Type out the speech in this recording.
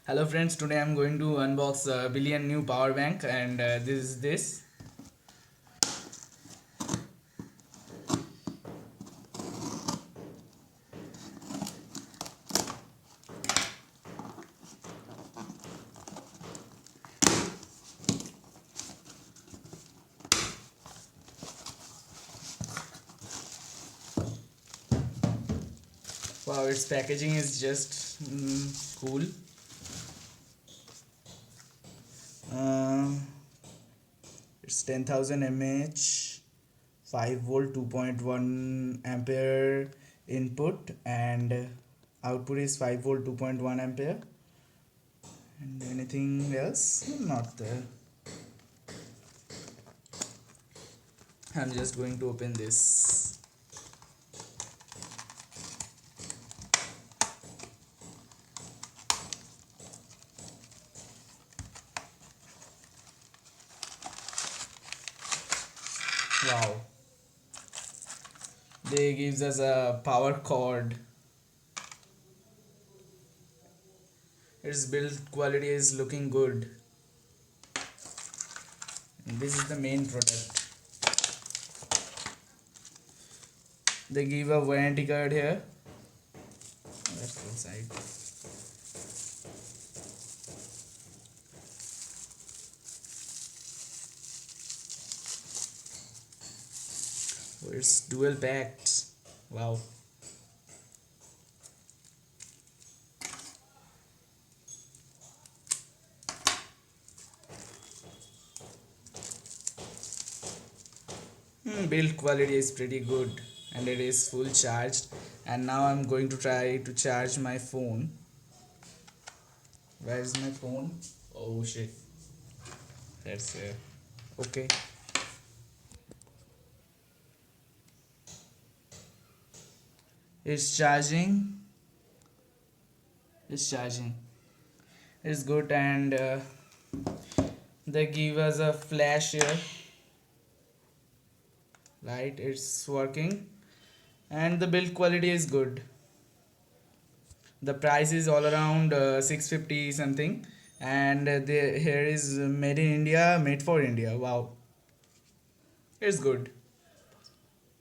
Hello friends, today I'm going to unbox a billion new power bank and this is this. Wow, its packaging is just cool. Uh, it's 10,000 mAh, 5 volt 2.1 ampere input and output is 5 volt 2.1 ampere. And anything else? Not there. I'm just going to open this. Wow, they gives us a power cord. Its build quality is looking good. And this is the main product. They give a warranty card here. Let's go inside. Oh, it's dual packed. Wow. Build quality is pretty good and it is full charged. And now I'm going to try to charge my phone. Where is my phone? Oh shit. That's here. Okay. It's charging. It's charging. It's good and they give us a flash here. Right, it's working and the build quality is good. The price is all around 650 something and here is made in India, made for India. Wow, it's good.